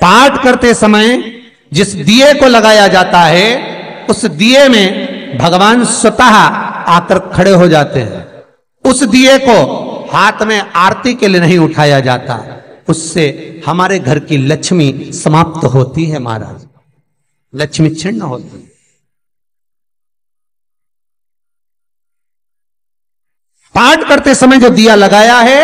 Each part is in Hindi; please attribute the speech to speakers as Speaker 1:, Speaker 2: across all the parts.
Speaker 1: पाठ करते समय जिस दिए को लगाया जाता है उस दिए में भगवान स्वतः आकर खड़े हो जाते हैं। उस दिए को हाथ में आरती के लिए नहीं उठाया जाता, उससे हमारे घर की लक्ष्मी समाप्त होती है महाराज, लक्ष्मी छिन्न होती है। पाठ करते समय जो दिया लगाया है,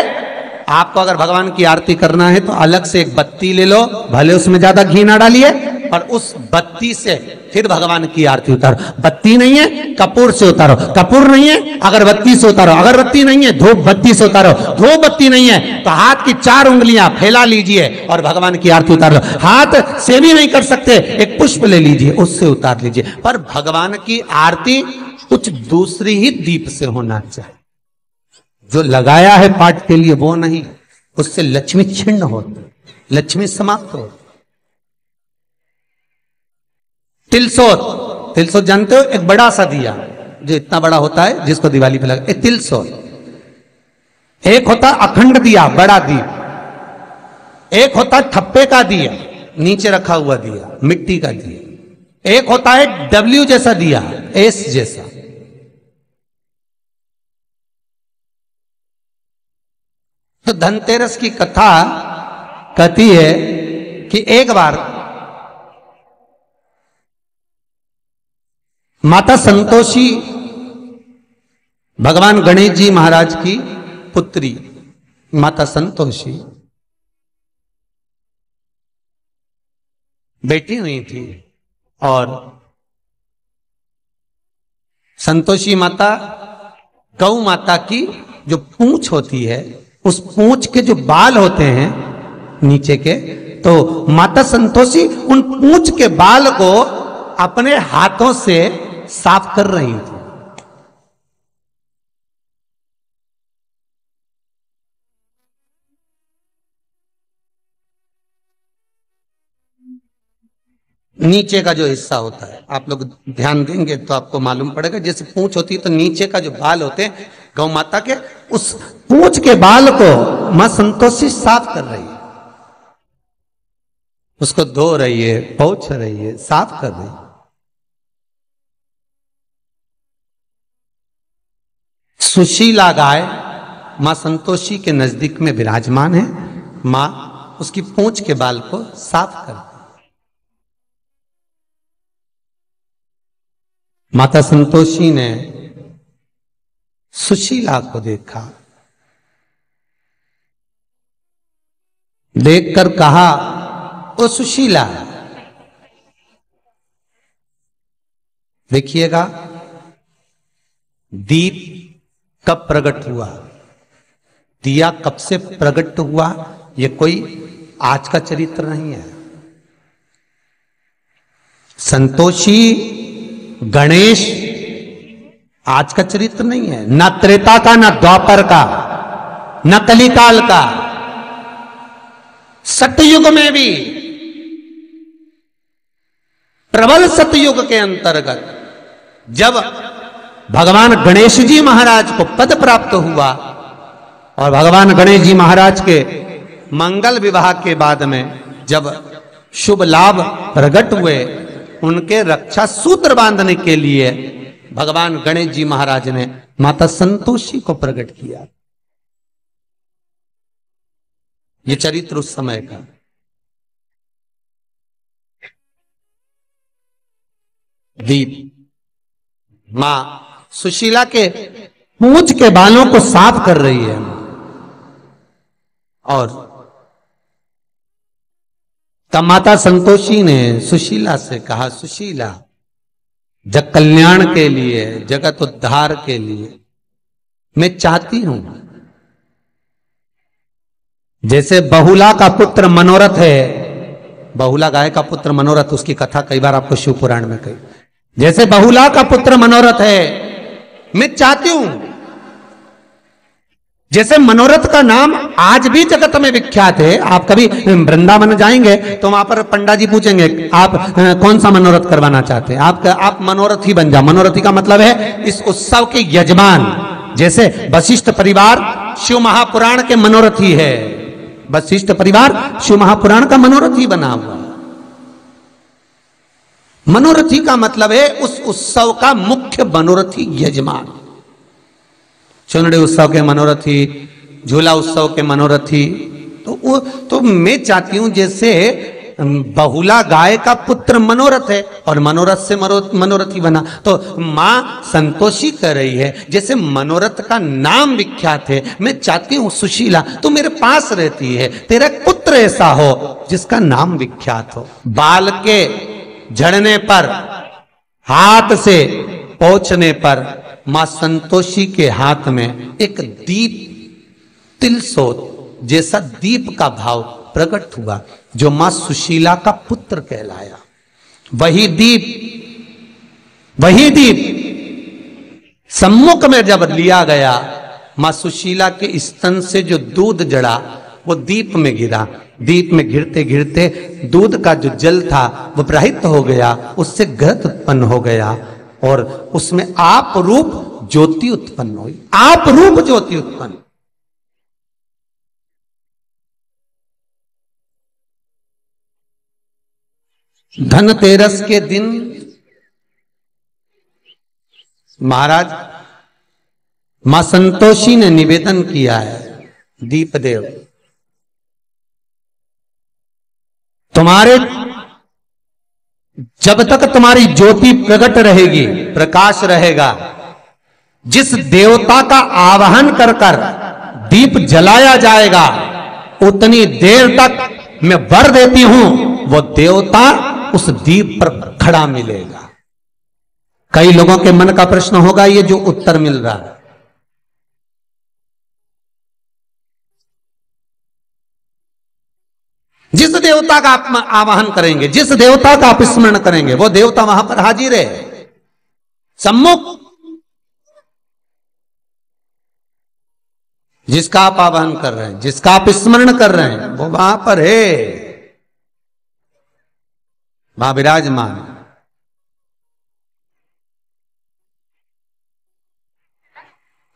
Speaker 1: आपको अगर भगवान की आरती करना है तो अलग से एक बत्ती ले लो, भले उसमें ज्यादा घी ना डालिए, पर उस बत्ती से फिर भगवान की आरती उतारो। बत्ती नहीं है कपूर से उतारो, कपूर नहीं है अगरबत्ती से उतारो, अगरबत्ती नहीं है धूप बत्ती से उतारो, धूप बत्ती नहीं है तो हाथ की 4 उंगलियां फैला लीजिए और भगवान की आरती उतार लो। हाथ से भी नहीं कर सकते, एक पुष्प ले लीजिए उससे उतार लीजिए, पर भगवान की आरती कुछ दूसरी ही दीप से होना चाहिए। जो लगाया है पाठ के लिए वो नहीं, उससे लक्ष्मी छिन्न होती, लक्ष्मी समाप्त होती। तिलसोत, तिलसोत जानते हो, एक बड़ा सा दिया जो इतना बड़ा होता है जिसको दिवाली पे लगा, तिलसोत। एक होता अखंड दिया, बड़ा दीप। एक होता ठप्पे का दिया, नीचे रखा हुआ दिया, मिट्टी का दिया। एक होता है डब्ल्यू जैसा दिया, एस जैसा। तो धनतेरस की कथा कहती है कि एक बार माता संतोषी भगवान गणेश जी महाराज की पुत्री माता संतोषी बैठी हुई थी और संतोषी माता गौ माता की जो पूंछ होती है, उस पूंछ के जो बाल होते हैं नीचे के, तो माता संतोषी उन पूंछ के बाल को अपने हाथों से साफ कर रही थी। नीचे का जो हिस्सा होता है, आप लोग ध्यान देंगे तो आपको मालूम पड़ेगा, जैसे पूंछ होती है तो नीचे का जो बाल होते हैं गौ माता के, उस पूंछ के बाल को मां संतोषी साफ कर रही है, उसको धो रही है, पोंछ रही है, साफ कर रही है। सुशीला गाय मां संतोषी के नजदीक में विराजमान है, मां उसकी पूंछ के बाल को साफ कर, माता संतोषी ने सुशीला को देखा, देखकर कहा, ओ सुशीला, देखिएगा दीप कब प्रकट हुआ, दिया कब से प्रकट हुआ, यह कोई आज का चरित्र नहीं है। संतोषी गणेश आज का चरित्र नहीं है, न त्रेता का, न द्वापर का, न कलिकाल का। सतयुग में भी, प्रबल सतयुग के अंतर्गत जब भगवान गणेश जी महाराज को पद प्राप्त हुआ और भगवान गणेश जी महाराज के मंगल विवाह के बाद में जब शुभ लाभ प्रकट हुए, उनके रक्षा सूत्र बांधने के लिए भगवान गणेश जी महाराज ने माता संतोषी को प्रकट किया। ये चरित्र उस समय का। दीप मां सुशीला के पूंछ के बालों को साफ कर रही है और तब माता संतोषी ने सुशीला से कहा, सुशीला, जग कल्याण के लिए, जगत उद्धार के लिए मैं चाहती हूं, जैसे बहुला का पुत्र मनोरथ है, बहुला गाय का पुत्र मनोरथ, उसकी कथा कई बार आपको शिव पुराण में कही, जैसे बहुला का पुत्र मनोरथ है, मैं चाहती हूं जैसे मनोरथ का नाम आज भी जगत में विख्यात है। आप कभी वृंदावन जाएंगे तो वहां पर पंडा जी पूछेंगे, आप कौन सा मनोरथ करवाना चाहते हैं, आप मनोरथ ही बन जाओ। मनोरथी का मतलब है इस उत्सव के यजमान। जैसे वशिष्ठ परिवार शिव महापुराण के मनोरथी है, वशिष्ठ परिवार शिव महापुराण का मनोरथी बना हुआ। मनोरथी का मतलब है उस उत्सव का मुख्य मनोरथी यजमान। चुनरी उत्सव के मनोरथी, झूला उत्सव के मनोरथी। तो मैं चाहती हूं जैसे बहुला गाय का पुत्र मनोरथ है और मनोरथ से मनोरथी बना, तो मां संतोषी कर रही है जैसे मनोरथ का नाम विख्यात है। मैं चाहती हूं सुशीला तू मेरे पास रहती है, तेरा एक पुत्र ऐसा हो जिसका नाम विख्यात हो। बाल के झड़ने पर, हाथ से पहुंचने पर मां संतोषी के हाथ में एक दीप, तिलसोत जैसा दीप का भाव प्रकट हुआ जो मां सुशीला का पुत्र कहलाया। वही दीप सम्मुख में जब लिया गया, मां सुशीला के स्तन से जो दूध जड़ा वो दीप में गिरा। दीप में गिरते गिरते दूध का जो जल था वो प्रहित हो गया, उससे घृत उत्पन्न हो गया और उसमें आप रूप ज्योति उत्पन्न हुई। आप रूप ज्योति उत्पन्न। धनतेरस के दिन महाराज मां संतोषी ने निवेदन किया है, दीपदेव तुम्हारे जब तक तुम्हारी ज्योति प्रकट रहेगी, प्रकाश रहेगा, जिस देवता का आवाहन कर कर दीप जलाया जाएगा उतनी देर तक मैं वर देती हूं वो देवता उस दीप पर खड़ा मिलेगा। कई लोगों के मन का प्रश्न होगा ये जो उत्तर मिल रहा है, जिस देवता का आप आवाहन करेंगे, जिस देवता का आप स्मरण करेंगे वो देवता वहां पर हाजिर है, सम्मुख। जिसका आप आवाहन कर रहे हैं, जिसका आप स्मरण कर रहे हैं वो वहां पर है, वहां विराजमान।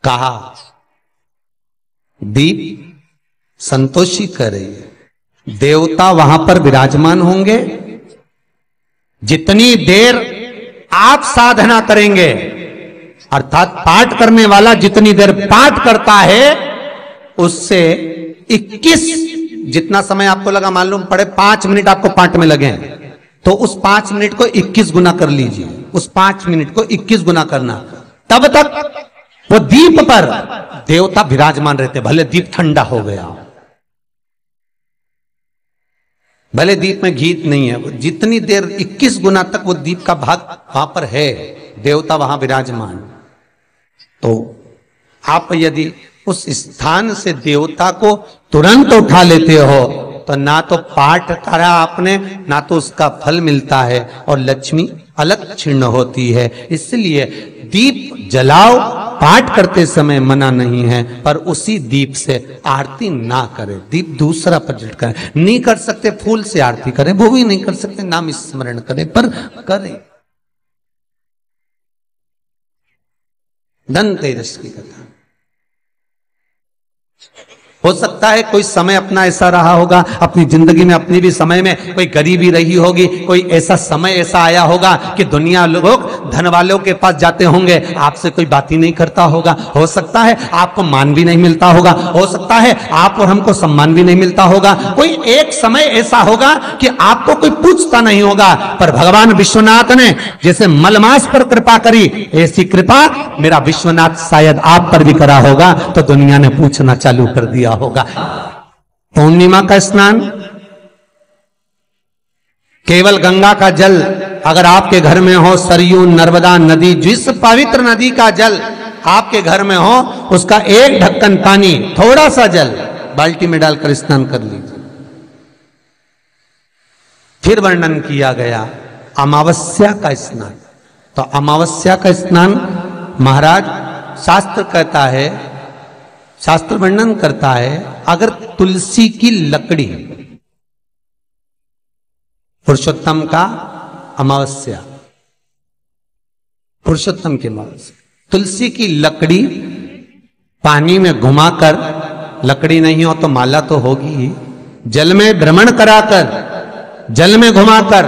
Speaker 1: कहा दीप संतोषी कर रही है, देवता वहां पर विराजमान होंगे। जितनी देर आप साधना करेंगे, अर्थात पाठ करने वाला जितनी देर पाठ करता है उससे 21, जितना समय आपको लगा, मालूम पड़े 5 मिनट आपको पाठ में लगे, तो उस 5 मिनट को 21 गुना कर लीजिए। उस 5 मिनट को 21 गुना करना, तब तक वो दीप पर देवता विराजमान रहते, भले दीप ठंडा हो गया, भले दीप में घी नहीं है, जितनी देर 21 गुना तक वो दीप का भाग वहां पर है, देवता वहां विराजमान। तो आप यदि उस स्थान से देवता को तुरंत उठा लेते हो तो ना तो पाठ करा आपने, ना तो उसका फल मिलता है और लक्ष्मी अलग छिन्न होती है। इसलिए दीप जलाओ, पाठ करते समय मना नहीं है, पर उसी दीप से आरती ना करें। दीप दूसरा प्रज्वलित करें, नहीं कर सकते फूल से आरती करें, वो भी नहीं कर सकते नाम स्मरण करें, पर करें। धनतेरस की कथा हो सकता है कोई समय अपना ऐसा रहा होगा, अपनी जिंदगी में अपनी भी समय में कोई गरीबी रही होगी, कोई ऐसा समय ऐसा आया होगा कि दुनिया लोग धन वालों के पास जाते होंगे, आपसे कोई बात ही नहीं करता होगा। हो सकता है आपको मान भी नहीं मिलता होगा, हो सकता है आप और हमको सम्मान भी नहीं मिलता होगा। कोई एक समय ऐसा होगा कि आपको कोई पूछता नहीं होगा, पर भगवान विश्वनाथ ने जैसे मलमास पर कृपा करी, ऐसी कृपा मेरा विश्वनाथ शायद आप पर भी करा होगा, तो दुनिया ने पूछना चालू कर दिया होगा। पूर्णिमा का स्नान, केवल गंगा का जल अगर आपके घर में हो, सरयू नर्मदा नदी, जिस पवित्र नदी का जल आपके घर में हो, उसका एक ढक्कन पानी, थोड़ा सा जल बाल्टी में डालकर स्नान कर लीजिए। फिर वर्णन किया गया अमावस्या का स्नान। तो अमावस्या का स्नान महाराज शास्त्र कहता है, शास्त्र वर्णन करता है, अगर तुलसी की लकड़ी, पुरुषोत्तम का अमावस्या, पुरुषोत्तम की अमावस्या, तुलसी की लकड़ी पानी में घुमाकर लकड़ी नहीं हो तो माला तो होगी ही। जल में भ्रमण कराकर, जल में घुमाकर,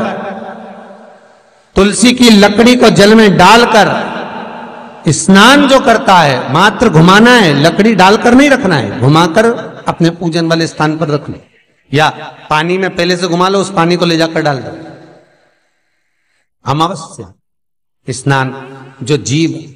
Speaker 1: तुलसी की लकड़ी को जल में डालकर स्नान जो करता है, मात्र घुमाना है, लकड़ी डालकर नहीं रखना है, घुमाकर अपने पूजन वाले स्थान पर रख लो, या पानी में पहले से घुमा लो, उस पानी को ले जाकर डाल दो। अमावस्या स्नान जो जीव